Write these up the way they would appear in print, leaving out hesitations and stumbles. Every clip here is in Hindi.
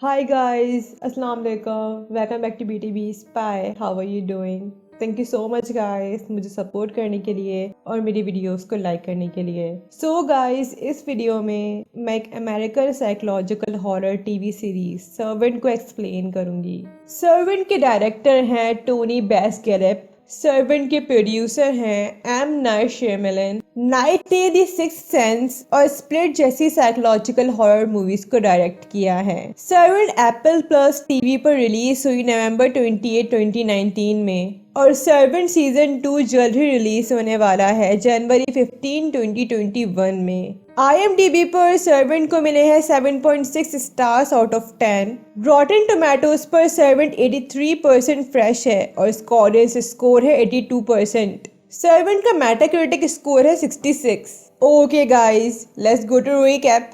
Hi guys, Assalamu alaikum. Welcome back to BTB Spy. How are you doing? Thank you so much guys मुझे सपोर्ट करने के लिए और मेरी वीडियोस को लाइक करने के लिए। So guys, इस वीडियो में मैं एक American psychological horror TV series servant को एक्सप्लेन करूंगी। सर्वेंट के डायरेक्टर हैं टोनी बेसगेरेप। सर्वेंट के प्रोड्यूसर हैं एम नाइट शेयमालन। नाइट ने द सिक्स्थ सेंस और स्प्लिट जैसी साइकोलॉजिकल हॉरर मूवीज को डायरेक्ट किया है। सर्वेंट एप्पल प्लस टीवी पर रिलीज हुई नवंबर 28, 2019 में और सर्वेंट सीजन 2 जल्द ही रिलीज होने वाला है जनवरी 15, 2021 में। IMDb पर सर्वेंट को मिले हैं 7.6 स्टार्स आउट ऑफ 10। रॉटन टोमेटोज पर सर्वेंट 83% फ्रेश है और स्कोर है 82%। सर्वेंट का मेटाक्रिटिक स्कोर है 66। Okay guys, let's go to recap.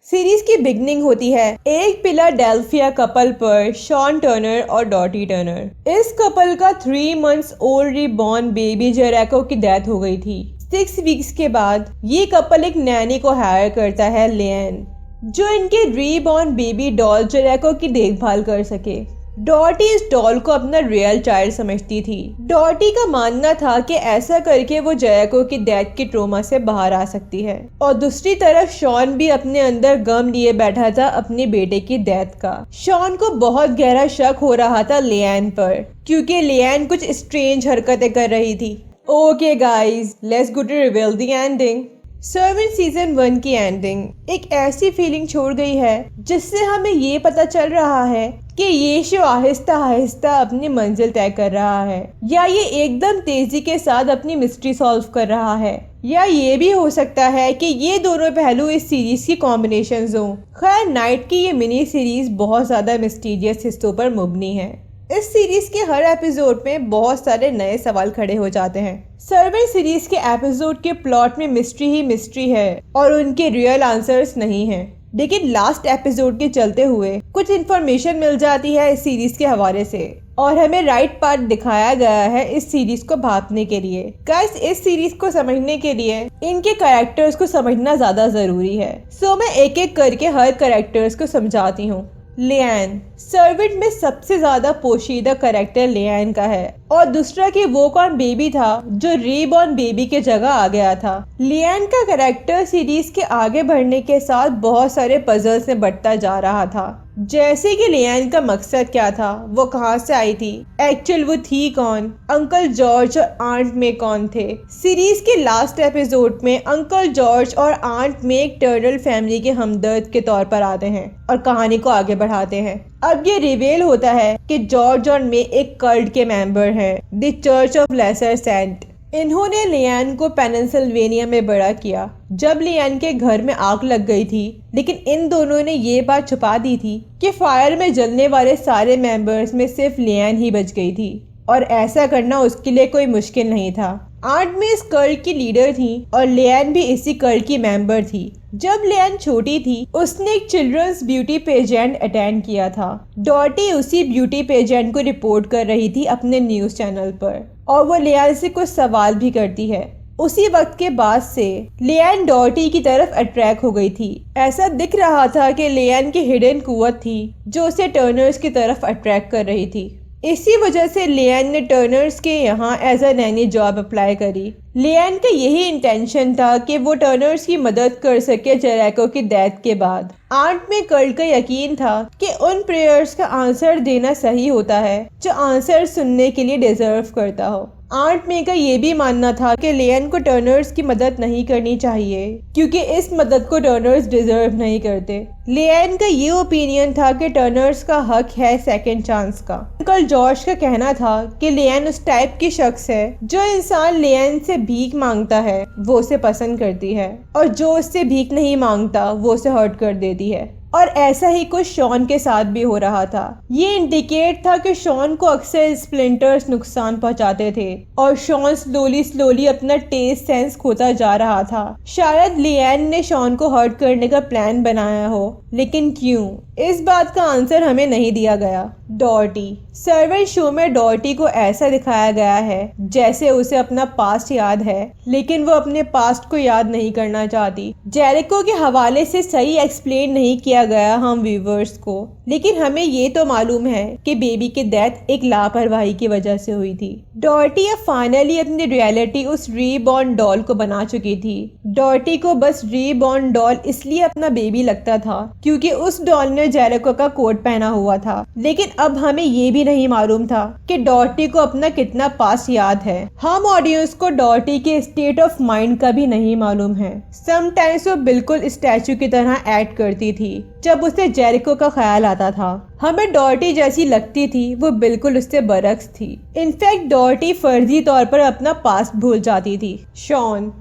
Series की बिगनिंग होती है एक फिलाडेल्फिया कपल पर, शॉन टर्नर और डॉटी टर्नर। इस कपल का 3 months old reborn baby Jericho की डेथ हो गई थी। 6 वीक्स के बाद ये कपल एक नैनी को हायर करता है, लिएन, जो इनके रीबॉर्न बेबी डॉल जेरेको की देखभाल कर सके। डॉटी इस डॉल को अपना रियल चाइल्ड समझती थी। डॉटी का मानना था कि ऐसा करके वो जेरेको की डेथ के ट्रोमा से बाहर आ सकती है। और दूसरी तरफ शॉन भी अपने अंदर गम लिए बैठा था अपने बेटे की डेथ का। शॉन को बहुत गहरा शक हो रहा था लिएन पर, क्योंकि लिएन कुछ स्ट्रेंज हरकतें कर रही थी। Okay guys, let's go to reveal the ending. Servant season 1 की एंडिंग एक ऐसी फीलिंग छोड़ गई है जिससे हमें ये पता चल रहा है कि ये शो आहिस्ता आहिस्ता अपनी मंजिल तय कर रहा है, या ये एकदम तेजी के साथ अपनी मिस्ट्री सॉल्व कर रहा है, या ये भी हो सकता है कि ये दोनों पहलू इस सीरीज की कॉम्बिनेशन हो। खैर, नाइट की ये मिनी सीरीज बहुत ज्यादा मिस्टीरियस हिस्सों पर मुबनी है। इस सीरीज के हर एपिसोड में बहुत सारे नए सवाल खड़े हो जाते हैं। सर्वेंट सीरीज के एपिसोड के प्लॉट में मिस्ट्री ही मिस्ट्री है और उनके रियल आंसर्स नहीं हैं। लेकिन लास्ट एपिसोड के चलते हुए कुछ इन्फॉर्मेशन मिल जाती है इस सीरीज के हवाले से और हमें राइट पार्ट दिखाया गया है इस सीरीज को भांपने के लिए। गाइस, इस सीरीज को समझने के लिए इनके कैरेक्टर्स को समझना ज्यादा जरूरी है। सो मैं एक एक करके हर कैरेक्टर्स को समझाती हूँ। लिएन, सर्वेंट में सबसे ज्यादा पोशीदा कैरेक्टर लिएन का है और दूसरा कि वो कौन बेबी था जो रीबॉर्न बेबी के जगह आ गया था। लिएन का कैरेक्टर सीरीज के आगे बढ़ने के साथ बहुत सारे पजल्स में बढ़ता जा रहा था, जैसे कि लिएन का मकसद क्या था, वो कहाँ से आई थी, एक्चुअल वो थी कौन, अंकल जॉर्ज और आंट में कौन थे। सीरीज के लास्ट एपिसोड में अंकल जॉर्ज और आंट में एक टर्नल फैमिली के हमदर्द के तौर पर आते हैं और कहानी को आगे बढ़ाते हैं। अब ये रिवील होता है कि जॉर्ज और मे एक कल्ट के मेंबर हैं, the Church of Lesser Saint. इन्होंने लिएन को पेनिसिल्वेनिया में बड़ा किया जब लिएन के घर में आग लग गई थी, लेकिन इन दोनों ने ये बात छुपा दी थी कि फायर में जलने वाले सारे मेंबर्स में सिर्फ लिएन ही बच गई थी और ऐसा करना उसके लिए कोई मुश्किल नहीं था। आंट में इस कल्ट की लीडर थी और लिएन भी इसी कल्ट की मेंबर थी। जब लिएन छोटी थी उसने एक चिल्ड्रंस ब्यूटी पेजेंट अटेंड किया था। डॉटी उसी ब्यूटी पेजेंट को रिपोर्ट कर रही थी अपने न्यूज चैनल पर और वो लिएन से कुछ सवाल भी करती है। उसी वक्त के बाद से लिएन डॉटी की तरफ अट्रैक्ट हो गई थी। ऐसा दिख रहा था कि लिएन की हिडन कुव्वत थी जो उसे टर्नर्स की तरफ अट्रैक्ट कर रही थी। इसी वजह से लिएन ने टर्नर्स के यहाँ as a nanny job apply करी। लिएन का यही इंटेंशन था कि वो टर्नर्स की मदद कर सके जेरेको की डेथ के बाद। आंट में कल्ट का यकीन था कि उन प्रेयर्स का आंसर देना सही होता है जो आंसर सुनने के लिए डिजर्व करता हो। आंट में का ये भी मानना था कि लिएन को टर्नर्स की मदद नहीं करनी चाहिए क्योंकि इस मदद को टर्नर्स डिजर्व नहीं करते। लिएन का ये ओपिनियन था कि टर्नर्स का हक है सेकंड चांस का। अंकल जॉर्ज का कहना था कि लिएन उस टाइप की शख्स है जो इंसान लिएन से भीख मांगता है वो उसे पसंद करती है और जो उससे भीख नहीं मांगता वो उसे हर्ट कर देती है। और ऐसा ही कुछ शॉन के साथ भी हो रहा था। ये इंडिकेट था कि शॉन को अक्सर स्प्लिंटर्स नुकसान पहुंचाते थे और शॉन स्लोली अपना टेस्ट सेंस खोता जा रहा था। शायद लिएन ने शॉन को हर्ट करने का प्लान बनाया हो, लेकिन क्यों? इस बात का आंसर हमें नहीं दिया गया। डॉर्टी। सर्वेंट शो में डॉर्टी को ऐसा दिखाया गया है जैसे उसे अपना पास्ट याद है, लेकिन वो अपने पास्ट को याद नहीं करना चाहती। जेरिको के हवाले से सही एक्सप्लेन नहीं किया गया हम व्यूवर्स को, लेकिन हमें ये तो मालूम है कि बेबी की डेथ एक लापरवाही की वजह से हुई थी। डॉर्टी अब फाइनली अपनी रियलिटी उस रीबॉर्न डॉल को बना चुकी थी। डॉर्टी को बस रीबॉर्न डॉल इसलिए अपना बेबी लगता था क्योंकि उस डॉल ने जेरिको का कोट पहना हुआ था, लेकिन अब हमें ये भी नहीं मालूम था कि डॉर्टी को अपना कितना पास्ट याद है। हम ऑडियंस को डॉर्टी के स्टेट ऑफ माइंड का भी नहीं मालूम है। समटाइम्स वो बिल्कुल स्टैचू की तरह एक्ट करती थी जब उसे जेरिको का ख्याल आता था। हमें डॉर्टी जैसी लगती थी, वो बिल्कुल उससे बरक्स थी। इनफैक्ट डॉर्टी फर्जी तौर पर अपना पास्ट भूल जाती थी। शॉन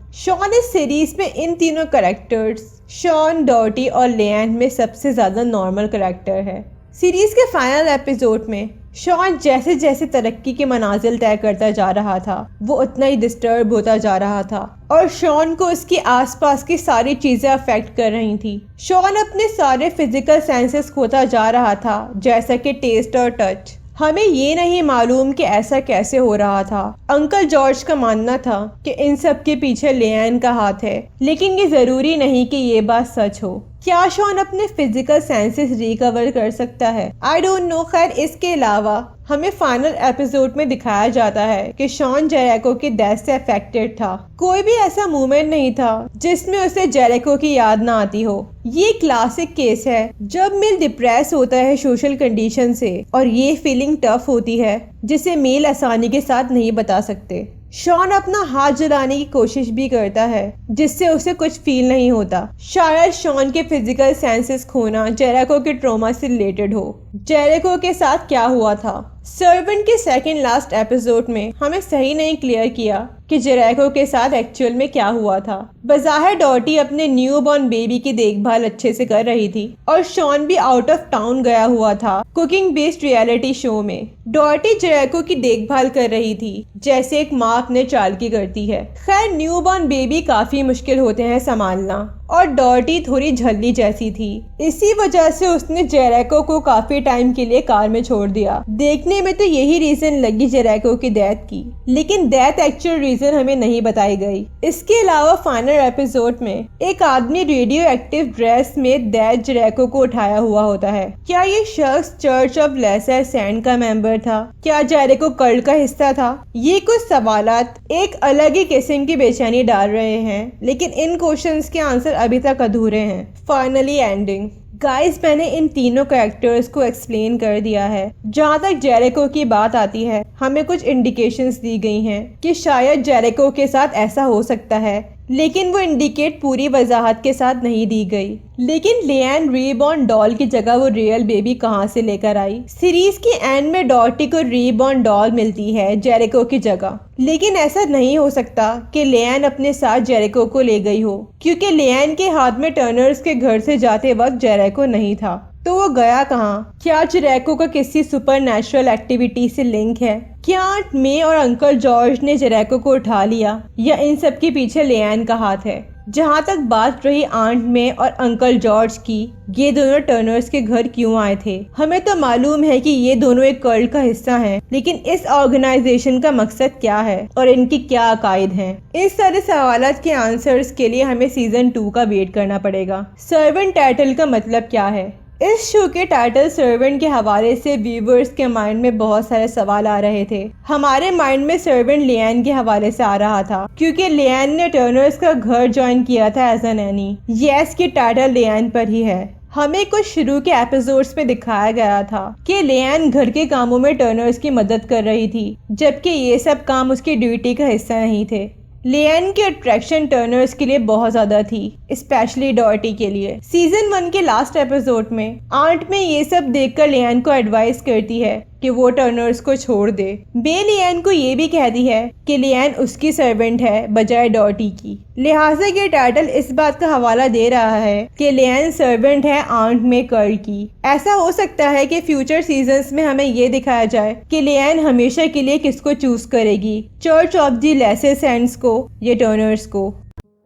इस सीरीज में इन तीनों कैरेक्टर्स शॉन, डॉर्टी और लेएन में सबसे ज्यादा नॉर्मल कैरेक्टर है। सीरीज के फाइनल एपिसोड में शॉन जैसे जैसे तरक्की के मनाजिल तय करता जा रहा था, वो उतना ही डिस्टर्ब होता जा रहा था और शॉन को उसके आसपास की सारी चीजें अफेक्ट कर रही थी। शॉन अपने सारे फिजिकल सेंसेस खोता जा रहा था, जैसा कि टेस्ट और टच। हमें ये नहीं मालूम कि ऐसा कैसे हो रहा था। अंकल जॉर्ज का मानना था कि इन सब के पीछे लेएन का हाथ है, लेकिन ये जरूरी नहीं कि ये बात सच हो। क्या शॉन अपने फिजिकल सेंसेस रिकवर कर सकता है? I don't know. खैर, इसके अलावा हमें फाइनल एपिसोड में दिखाया जाता है कि शॉन जेरिको की डेथ से अफेक्टेड था। कोई भी ऐसा मोमेंट नहीं था जिसमें उसे जेरिको की याद ना आती हो। ये क्लासिक केस है जब मेल डिप्रेस होता है सोशल कंडीशन से, और ये फीलिंग टफ होती है जिसे मेल आसानी के साथ नहीं बता सकते। शॉन अपना हाथ जलाने की कोशिश भी करता है जिससे उसे कुछ फील नहीं होता। शायद शॉन के फिजिकल सेंसेस खोना जेरिको के ट्रॉमा से रिलेटेड हो। जेरिको के साथ क्या हुआ था? सर्वेंट के सेकंड लास्ट एपिसोड में हमें सही नहीं क्लियर किया कि जेरिको के साथ एक्चुअल में क्या हुआ था। बज़ाहिर डॉर्टी अपने न्यूबॉर्न बेबी की देखभाल अच्छे से कर रही थी और शॉन भी आउट ऑफ टाउन गया हुआ था कुकिंग बेस्ड रियलिटी शो में। डॉर्टी जेरिको की देखभाल कर रही थी जैसे एक माँ अपने चाल की करती है। खैर, न्यूबॉर्न बेबी काफी मुश्किल होते हैं संभालना और डॉर्टी थोड़ी झल्ली जैसी थी, इसी वजह से उसने जेरिको को काफी टाइम के लिए कार में छोड़ दिया। देखने में तो यही रीजन लगी जेरिको की डेथ की, लेकिन डेथ एक्चुअल रीजन हमें नहीं बताई गई। इसके अलावा फाइनल एपिसोड में एक आदमी रेडियो एक्टिव ड्रेस में डेथ जेरिको को उठाया हुआ होता है। क्या ये शख्स चर्च ऑफ लेसर सेंट का मेंबर था? क्या जेरिको कल्ट का हिस्सा था? ये कुछ सवालात एक अलग ही किस्म की बेचैनी डाल रहे हैं, लेकिन इन क्वेश्चंस के आंसर अभी तक अधूरे हैं। Finally ending. गाइस, मैंने इन तीनों कैरेक्टर्स को एक्सप्लेन कर दिया है। जहाँ तक जेरिको की बात आती है, हमें कुछ इंडिकेशंस दी गई हैं कि शायद जेरिको के साथ ऐसा हो सकता है, लेकिन वो इंडिकेट पूरी वजाहत के साथ नहीं दी गई। लेकिन लेएन रीबॉर्न डॉल की जगह वो रियल बेबी कहाँ से लेकर आई? सीरीज के एंड में डॉर्टी को रीबॉर्न डॉल मिलती है जेरिको की जगह, लेकिन ऐसा नहीं हो सकता कि लेएन अपने साथ जेरिको को ले गई हो, क्योंकि लेएन के हाथ में टर्नर्स के घर से जाते वक्त जेरिको नहीं था। तो वो गया कहाँ? क्या जेरिको का किसी सुपरनैचुरल एक्टिविटी से लिंक है? क्या आंट मे और अंकल जॉर्ज ने जेरिको को उठा लिया, या इन सब के पीछे लेएन का हाथ है? जहाँ तक बात रही आंट मे और अंकल जॉर्ज की, ये दोनों टर्नर्स के घर क्यों आए थे? हमें तो मालूम है कि ये दोनों एक कल्ट का हिस्सा हैं, लेकिन इस ऑर्गेनाइजेशन का मकसद क्या है और इनकी क्या अकायद हैं? इस सारे सवालात के आंसर्स के लिए हमें सीजन 2 का वेट करना पड़ेगा। सर्वेंट टाइटल का मतलब क्या है? इस शो के टाइटल सर्वेंट के हवाले से व्यूवर्स के माइंड में बहुत सारे सवाल आ रहे थे। हमारे माइंड में सर्वेंट लेएन के हवाले से आ रहा था, क्योंकि लेएन ने टर्नर्स का घर ज्वाइन किया था एज अ नैनी। यस की टाइटल लेएन पर ही है। हमें कुछ शुरू के एपिसोड्स में दिखाया गया था कि लेएन घर के कामों में टर्नर्स की मदद कर रही थी, जबकि ये सब काम उसकी ड्यूटी का हिस्सा नहीं थे। लेएन की अट्रैक्शन टर्नर्स के लिए बहुत ज्यादा थी, स्पेशली डॉर्टी के लिए। सीजन 1 के लास्ट एपिसोड में आंट में ये सब देखकर लेएन को एडवाइस करती है कि वो टर्नर्स को छोड़ दे। बे लेएन को ये भी कहती है कि लेएन उसकी सर्वेंट है बजाय डॉर्टी की। लिहाजा ये टाइटल इस बात का हवाला दे रहा है कि लेएन सर्वेंट है आंट में कर्ल की। ऐसा हो सकता है कि फ्यूचर सीजन्स में हमें ये दिखाया जाए कि लेएन हमेशा के लिए किसको चूज करेगी, Church of the Lesser Saints को या टर्नर्स को।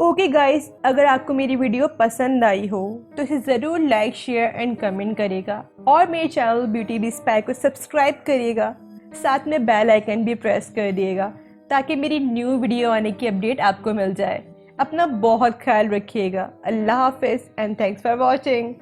ओके गाइस, अगर आपको मेरी वीडियो पसंद आई हो तो इसे ज़रूर लाइक, शेयर एंड कमेंट करिएगा और मेरे चैनल ब्यूटी बी स्पाई को सब्सक्राइब करिएगा। साथ में बेल आइकन भी प्रेस कर दिएगा ताकि मेरी न्यू वीडियो आने की अपडेट आपको मिल जाए। अपना बहुत ख्याल रखिएगा। अल्लाह हाफिज़ एंड थैंक्स फॉर वॉचिंग।